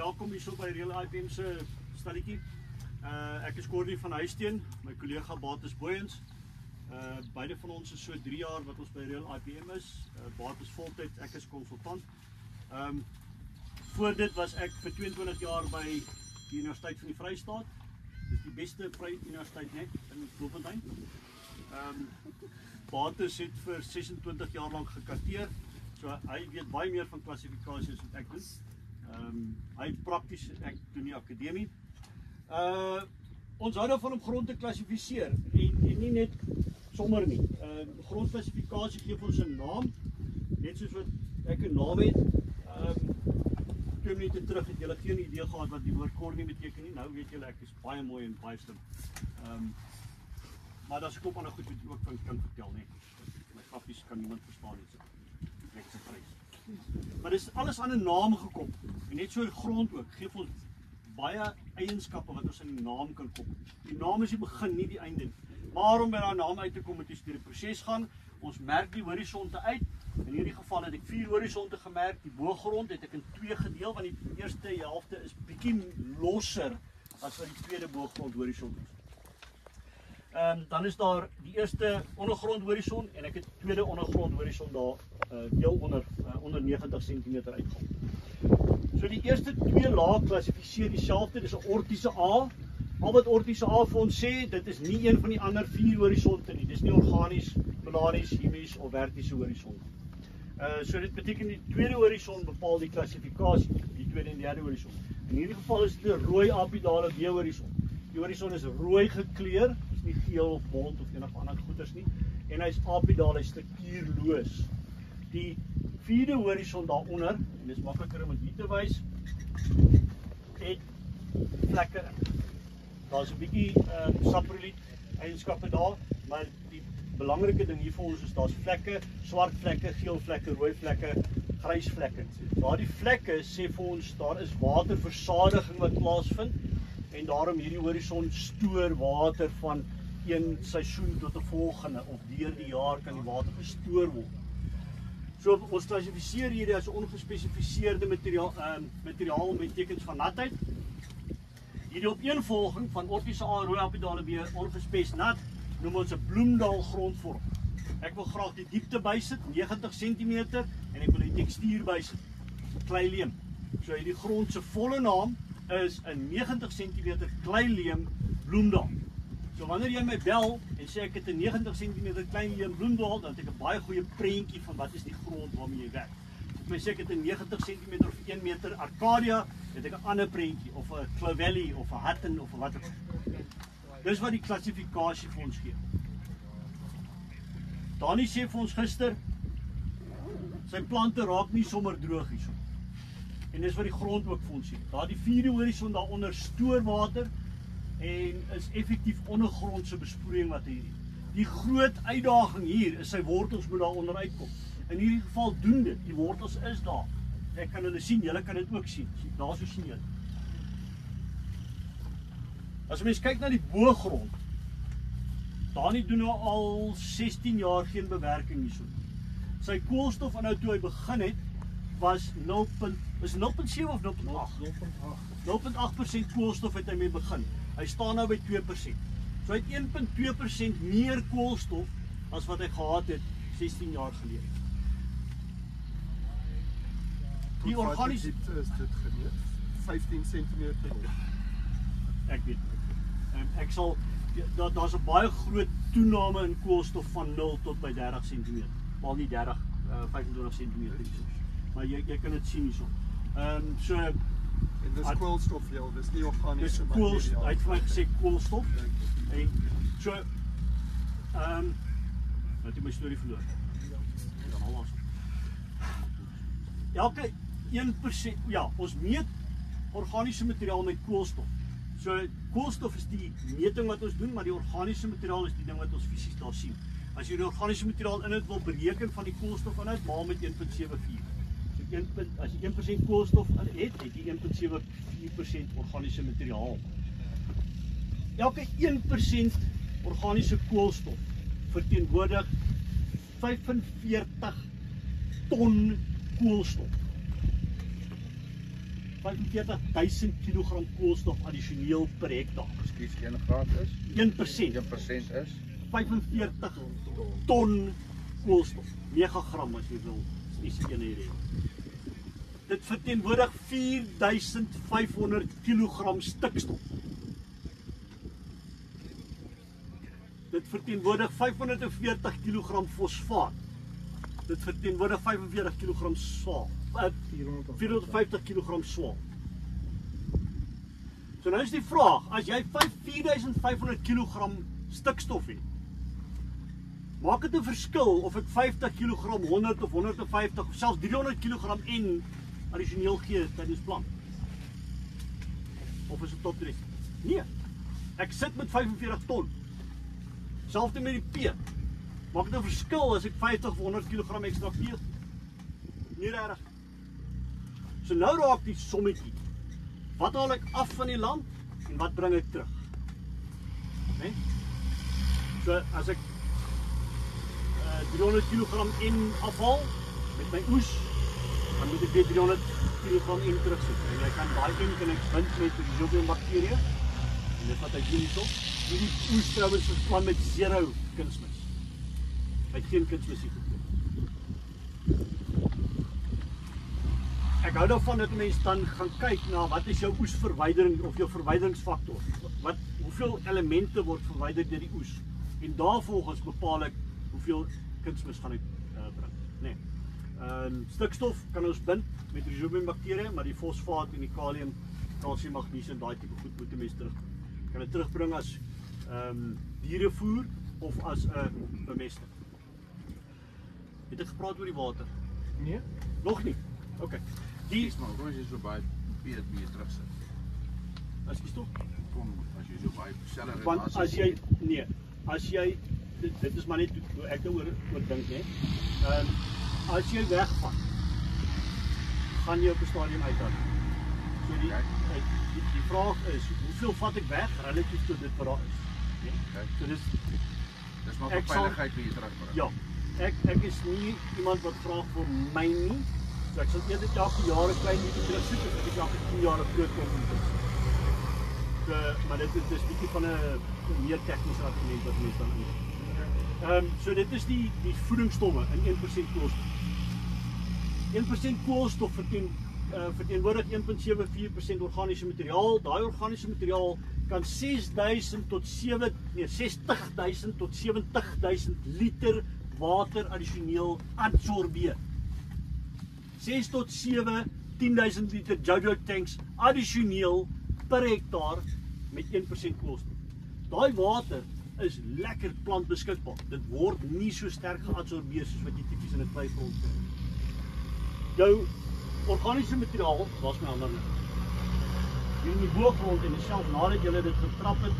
Welkom hier so by Real IPM se stalletjie. Ek is Corny van Huisteen, my kollega Bates Booyens. Beide van ons is so 3 jaar wat ons by Real IPM is. Bates voltyd, ek is konsultant. Voor dit was ek vir 22 jaar by die Universiteit van die Vrystaat. Dis die beste vrye universiteit net in Bloemfontein. Bates het vir 26 jaar lank gekarteer, so hy weet baie meer van klassifikasies as wat ek doen. Hy prakties, ek doen die akademie. Ons hou daarvan om grond te klassifiseer en nie net sommer nie. Grondklassifikasie gee ons 'n naam, net soos wat ek 'n naam het. 2 minute terug het julle geen idee gehad wat die woord Corny beteken nie. Nou weet julle ek is baie mooi en baie slim. Maar daar's 'n klop ander goed wat ek ook kan vertel, nee. My grappies kan niemand verstaan nie. Ek se prys. Maar dis alles aan 'n naam gekom. En net so grond ook gee ons baie eienskappe wat ons in die naam kan koppel. Die naam is die begin, nie die einde nie. Maar om by daai naam uit te kom, moet jy deur die proses gaan. Ons merk die horisonte uit. In hierdie geval het ek 4 horisonte gemerk. Die boogrond het ek in 2 gedeel, want die eerste helfte is bietjie losser as wat die tweede boogrond horison is. Dan is daar die eerste ondergrond horison en ek het die tweede ondergrond horison daar deel onder 90 cm uitgehaal. So die eerste 2 lae klassifiseer dieselfde, dis 'n ortiese A. Al wat ortiese A vir ons sê, dit is nie een van die ander 4 horisonte nie. Dis nie organies, polaries, chemies of vertiese horisonte. So dit beteken die tweede horison bepaal die klassifikasie, die tweede en derde horison. In hierdie geval is dit 'n rooi apidale B-horison. Die horison is rooi gekleur, is nie geel of bont of enige ander goeders nie, en hy is apidaal, hy is struktuurloos. Die vierde horison daaronder, en dit is makliker om dit hier te wys, het vlekke. Daar's 'n bietjie saproliet eienskappe daar, maar die belangrike ding hier vir ons is daar's vlekke, swart vlekke, geel vlekke, rooi vlekke, grys vlekke. Daardie vlekke sê vir ons daar is waterversadiging wat plaasvind en daarom hierdie horison stoor water van een seisoen tot 'n volgende of deur die jaar kan die water gestoor word. So ons klassifiseer hierdie as 'n ongespesifiseerde materiaal met tekens van natheid. Hierdie opeenvolging van ortiese A en rooi apidale B ongespes nat noem ons 'n Bloemdahl grondvorm. Ek wil graag die diepte bysit, 90 cm, en ek wil die tekstuur bysit, kleileem. So hierdie grond se volle naam is 'n 90 cm kleileem Bloemdahl. So wanneer jy my bel en sê ek het 'n 90 cm kleileem Bloemdahl, dan het ek 'n baie goeie prentjie van wat is die grond waarmee jy werk. As jy sê ek het 'n 90 cm of 1 meter Arcadia, het ek 'n ander prentjie of 'n Clovelly of 'n Hutton of wat ook al. Dis wat die klassifikasie vir ons gee. Dani sê vir ons gister, sy plante raak nie sommer droog hierso. En dis wat die grond ook vir ons sê. Daar die 4de horison daaronder stoor water en is effektief ondergrondse besproeiing wat hier. Die groot uitdaging hier is sy wortels moet daar onder uitkom. In hierdie geval doen dit. Die wortels is daar. Ek kan hulle sien, julle kan dit ook sien. Daar so sien julle. As mens kyk na die boogrond, Dani doen nou al 16 jaar geen bewerking hierso. Sy koolstofinhoud toe hy begin het was 0.7 of 0.8? 0.8% koolstof het hy mee begin. Hy staan nou by 2%. So hy het 1.2% meer koolstof as wat hy gehad het 16 jaar gelede. Die organiese diepte is dit gemeet 15 cm. Ek weet. Ek sal daar's 'n baie groot toename in koolstof van 0 tot by 30 cm. Maar nie 30, 25 cm. Maar jy kan dit sien hierso. So en dis koolstof, dis nie organiese materiaal. Dis koolstof. Hy het vir my gesê koolstof. En so wat jy my storie verloor. Dan al was. Elke 1%, ja, ons meet organiese materiaal met koolstof. So koolstof is die meting wat ons doen, maar die organiese materiaal is die ding wat ons fisies daar sien. As jy die organiese materiaal inhoud wil bereken van die koolstofinhoud, maal met 1.74. So as jy 1% koolstof het jy 1.74% organiese materiaal. Elke 1% organiese koolstof verteenwoordig 45 ton koolstof. 45.000 kilogram koolstof addisioneel per hektaar. Ekskuus, 1 graad is? 1%. 1% is? 45 ton koolstof. Megagram as jy wil, is die ene hierdie. Dit verteenwoordig 4.500 kilogram stikstof. Dit verteenwoordig 540 kilogram fosfaat. Dit verteenwoordig 45 kilogram swaal. 450 kilogram swaal. So nou is die vraag, as jy 4.500 kilogram stikstof het, maak dit 'n verskil of ek 50 kilogram, 100 of 150 of selfs 300 kilogram en addisioneel gee tydens plant? Of is dit top 3? Nee. Ek sit met 45 ton. Selfs met die P. Maak dit 'n verskil as ek 50 of 100 kilogram ekstra gee? Nie regtig. So nou raak die sommetjie. Wat haal ek af van die land en wat bring ek terug? Nee? So as ek 300 kilogram in afhaal met my oes, dan moet ek weer 300 kilogram in terugsit. En jy kan daai een kan ek bind met rhizobium bakterieë. En dit wat hy doen hierso, hierdie oes trouwens verplan met 0 kunsmis. Hy het geen kunsmis hier gekoop. Ek hou daarvan dat mense dan gaan kyk na wat is jou oesverwydering of jou verwyderingsfaktor. Hoeveel elemente word verwyder deur die oes. En daarvolgens bepaal ek hoeveel kunsmis gaan ek bring. Nee. Stikstof kan ons bind met rhizobium bakterieë, maar die fosfaat en die kalium, kalsium, magnesium, daai tipe goed moet 'n mens terugbring. Kan dit terugbring as dierevoer of as 'n bemesting. Het ek gepraat oor die water? Nee? Nog nie. OK. Die is maar hoe as jy so baie PSB terugsit. Ekskuus tog? Kom, as jy so baie seller Want as jy as jy dit is maar net hoe ek daaroor dink, hè. As jy wegvat, gaan jy op 'n stadium uithaal. So die vraag is, hoeveel vat ek weg relatief tot dit wat daar is? Nee? Okay. So dis maar vir veiligheid wie jy terugbring. Ja. Ek is nie iemand wat vra vir my nie. So ek sal eerder elke jaar 'n klein bietjie terugsoek as ek elke 10 jaar 'n groot klomp moet. Maar dit is bietjie van 'n meer tegniese argument wat mense dan doen. So dit is die voedingsstowwe in 1% koolstof. 1% koolstof verteenwoordig 1.74% organiese materiaal. Daai organiese materiaal kan 60.000 tot 70.000 liter water addisioneel absorbeer. 6 tot 7, 10.000 liter Jojo tanks addisioneel per hektaar met 1% koolstof. Daai water is lekker plantbeskikbaar. Dit word nie so sterk geabsorbeer soos wat jy tipies in 'n kleigrond kry. Jou organiese materiaal, waar's my ander nou? Hier in die boogrond en selfs nadat jy dit getrap het,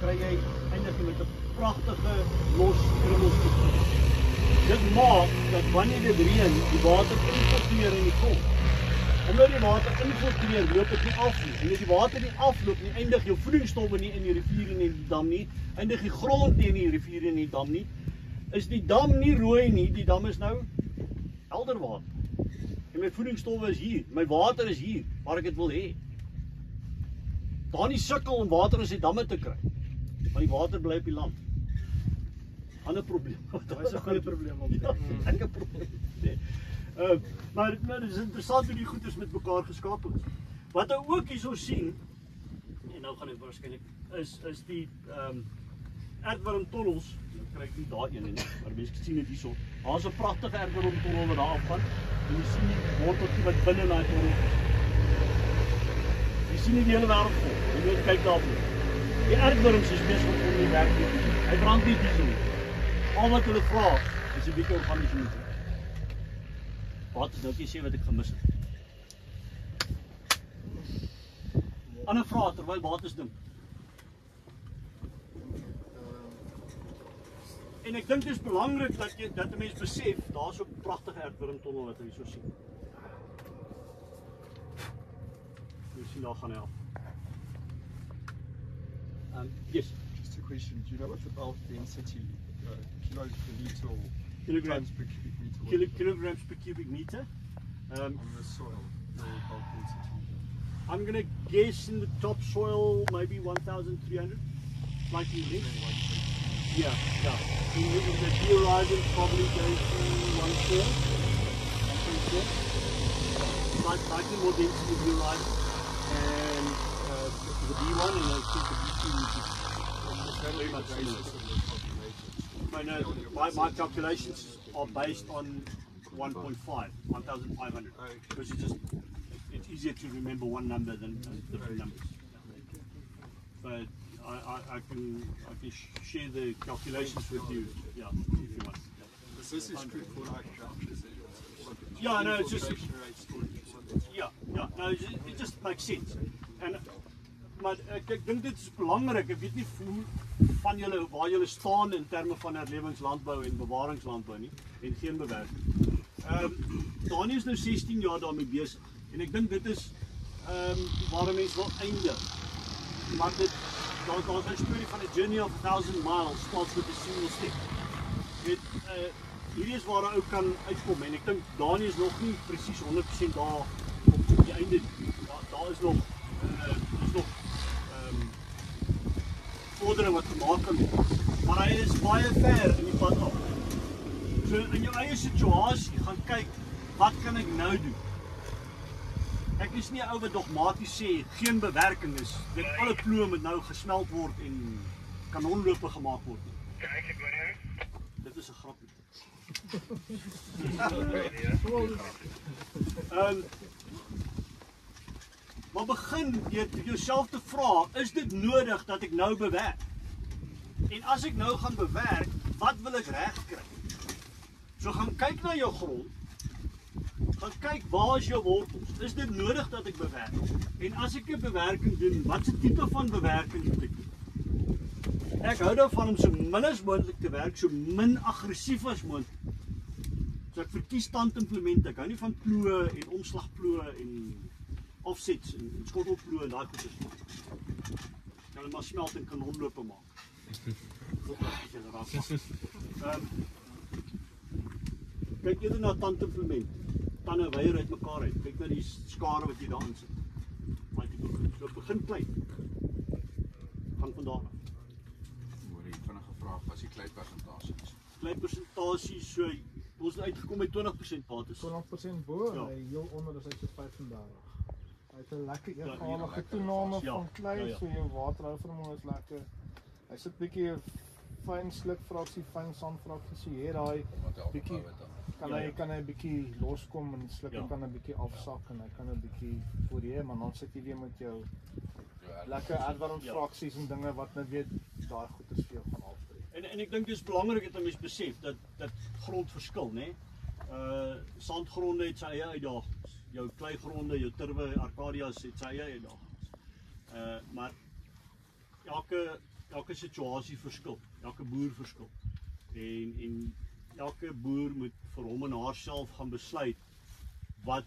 kry jy eintlik met 'n pragtige los krummelstuk. Dit maak dat wanneer dit reën, die water infiltreer in die grond. Omdat die water infiltreer, loop dit nie af nie. En as die water nie afloop nie, eindig jou voedingsstowwe nie in die rivier en die dam nie, eindig die grond nie in die rivier en die dam nie. Is die dam nie rooi nie, die dam is nou helder water. En my voedingsstowwe is hier, my water is hier, waar ek dit wil hê. Daar nie sukkel om water in sy damme te kry, want die water bly op die land. Ander probleem. Dit is 'n groot probleem op dit. Ek 'n probleem. Nee. Maar dit is interessant hoe die goeders met mekaar geskakel is. Wat ou ook hierso sien, en nou gaan ek waarskynlik is die aardwormtonnels. Nou kry ek nie daai een nie, maar mense sien dit hierso. Daar's 'n pragtige aardwormtonnel wat daar afgaan. En jy sien die worteltjie wat binne in daai tonnel is. Jy sien nie die hele wêreld vol. Jy moet kyk daarvoor. Die aardworms is besig om die werk te doen. Hy brand nie diesel nie. Al wat hulle vra is 'n bietjie organiese materiaal. Wat is nou jy sê wat ek gemis het? Ander vrae terwyl Bates dink. En ek dink dit is belangrik dat 'n mens besef daar's 'n pragtige aardwormtonnel wat jy so sien. Jy sien daar gaan hy af. Yes. Just a question. Do you know what the bulk density, kilos per litre or Kilograms tons per cubic meter? Kilograms per cubic meter. On the soil, the bulk density. I'm going to guess in the topsoil maybe 1,300, slightly less. Yeah. In the dehorizon probably goes to 1.4. Slightly more density dehorizon. And the B1 and I think the B2 which is very much similar. My calculations are based on 1,500, because it's easier to remember one number than different numbers. But I can share the calculations with you, yeah, if you want. This is true for like couches. Yeah, no, it's just no, it just makes sense. And maar ek dink dit is belangrik. Ek weet nie van julle waar julle staan in terme van herlewingslandbou en bewaringslandbou nie en geen bewerking. Dani is nou 16 jaar daarmee besig en ek dink dit is waar 'n mens wil eindig. Maar daar's 'n storie van 'n journey of 1,000 miles starts with a single step. Hierdie is waar 'n ou kan uitkom en ek dink Dani is nog nie presies 100% daar op die einde. Daar is nog vordering wat gemaak kan word. Maar hy is baie ver in die pad af. So in jou eie situasie gaan kyk, wat kan ek nou doen? Ek is nie 'n ou wat dogmaties sê geen bewerking is. Dit alle ploë moet nou gesmeld word en kanonlope gemaak word nie. Dit is 'n grapie. Maar begin deur jouself te vra, is dit nodig dat ek nou bewerk? En as ek nou gaan bewerk, wat wil ek regkry? So gaan kyk na jou grond. Gaan kyk waar is jou wortels? Is dit nodig dat ek bewerk? En as ek 'n bewerking doen, watse tipe van bewerking moet ek doen? Ek hou daarvan om so min as moontlik te werk, so min aggressief as moontlik. So ek verkies tandimplemente. Ek hou nie van ploë en omslagploë en offsets en skottelploë en daai goeders. Kan hulle maar smelt en kanonlope maak. Kyk eerder na tandimplement. Tande weier uit mekaar uit. Kyk na die skare wat jy daarin sit. Maar jy begin klein. Gaan vandaan af. Hoor jy vinnige vraag, wat is die kleipersentasies? Kleipersentasie so ons het uitgekom by 20% bates. 20% bo, Ja. hy heel onder is hy so 35. Hy het 'n lekker eengalige toename van klei, so jou waterhouvermoë is lekker. Hy sit bietjie fyn slukfraksie, fyn sandfraksie, so jy het daai bietjie kan hy bietjie loskom en sluk kan 'n bietjie afsak en hy kan 'n bietjie voorheen, maar dan sit jy weer met jou lekker aardwarmfraksies en dinge wat net weet daai goed is vir jou van afbreek. En ek dink dit is belangrik dat mense besef dat grond verskil, né? Sandgronde het sy eie uitdagings. Jou kleigronde, jou turwe, Arcadias het sy eie uitdagings. Maar elke situasie verskil, elke boer verskil. En elke boer moet vir hom en haarself gaan besluit wat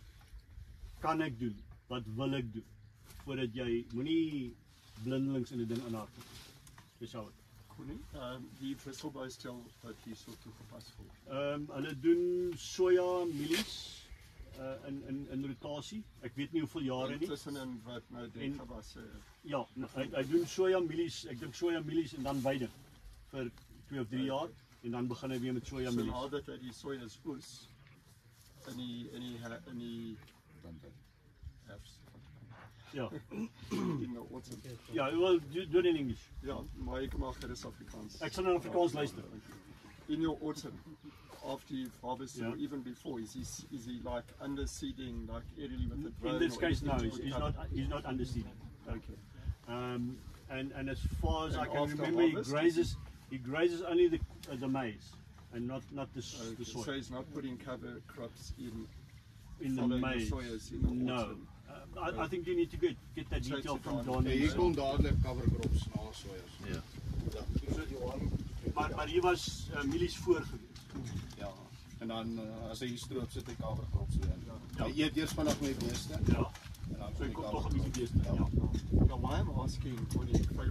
kan ek doen? Wat wil ek doen? Voordat jy moenie blindelings in 'n ding inhardloop. Dis al. Die wisselbuistel wat hier so toegepas word. Hulle doen soja mielies in rotasie. Ek weet nie hoeveel jare nie. Tussenin wat nou denkgewasse. Ja, hy doen soja mielies, ek dink soja mielies en dan weiding vir 2 of 3 jaar en dan begin hy weer met soja mielies. So nadat hy die sojas oes in die herfst. Ja. In the autumn. Ja, well, do it in English. Ja, maar ek mag gerus Afrikaans. Ek sal in Afrikaans luister. In your autumn, after you've harvested, or even before, is he like underseeding, like aerially with the drone? In this case, no, anything to he's not underseeding. Okay. And as far as I can after remember, harvest, he grazes only the maize and not the Okay, soy. so he's not putting cover crops in In the following maize. soyas in the No. autumn. I think you need to get that detail from Don. Hier kom dadelik cover crops na sojas. Ja. Ja. Maar hier was mielies voor geweest. Ja. En dan as hy stroop sit hy cover crops weer. Ja. Jy eet eers vanaf met die beeste. Ja. En dan So kom ek die kom cover toch een beetje crops. beeste. Ja. Now, why I'm asking,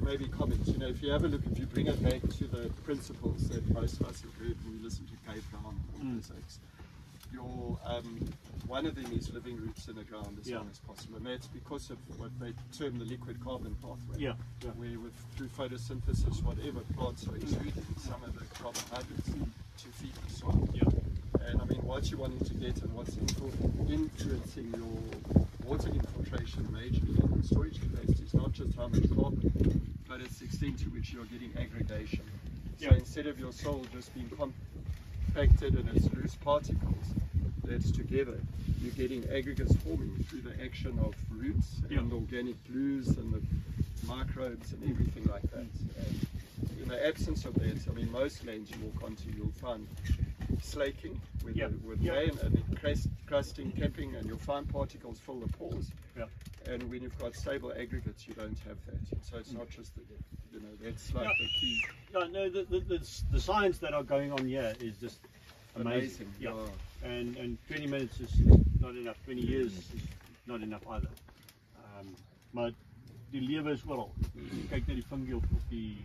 maybe comments, you know, if you have a look, if you bring it back to the principles that most of us have heard when we listen to Cape Town and all those things, your one of them is living roots in the ground as Yeah. long as possible, and that's because of what they term the liquid carbon pathway. Yeah, yeah. Where through photosynthesis, whatever plants are exuding some of the carbohydrates to feed the soil. Yeah. And I mean, what you wanting to get and what's influencing your water infiltration majorly in storage capacity is not just how much carbon, but it's the extent to which you're getting aggregation. So Yeah. instead of your soil just being compacted and its loose particles that's together, you're getting aggregates forming through the action of roots Yeah. and organic glues and the microbes and everything like that. And in the absence of that, I mean, most lands you walk onto, you'll find slaking with, Yeah. with Yeah. rain and then crusting, capping, and your fine particles fill the pores. Yeah. And when you've got stable aggregates, you don't have that. So it's not just that, you know, that's like Yeah. the key. Yeah, no, the science that are going on here is just amazing. Yeah. And 20 minutes is not enough. 20 years is not enough either. Maar die lewe is oral. Kyk na die vingie op die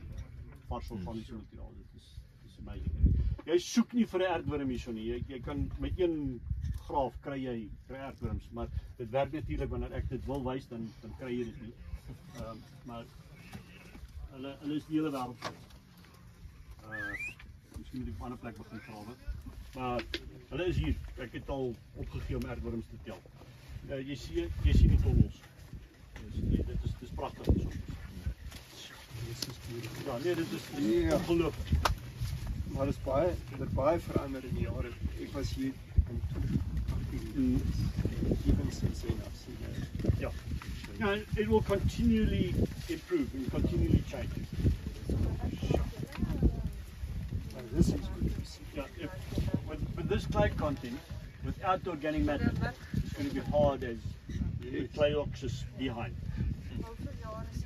varsel van die materiaal. Dit is amazing. Jy soek nie vir 'n aardworm hierso nie. Jy kan met een graaf kry aardworms, maar dit werk natuurlik wanneer ek dit wil wys dan kry jy dit nie. Maar hulle is die hele wêreld. Miskien moet ek op 'n ander plek begin grawe. Maar hulle is hier. Ek het al opgegee om aardworms te tel. Jy sien die tonnels. Dit is pragtig so. Ja, nee, dit is ongelooflik. Maar dat is baie verander in die jare. Ek was hier in 2018. Even since then I've seen that. Yeah. No, it will continually improve and continually change. This is good to see. Yeah, with this clay content, without the organic matter, it's going to be hard as the clay oxys behind. Hoeveel jaar is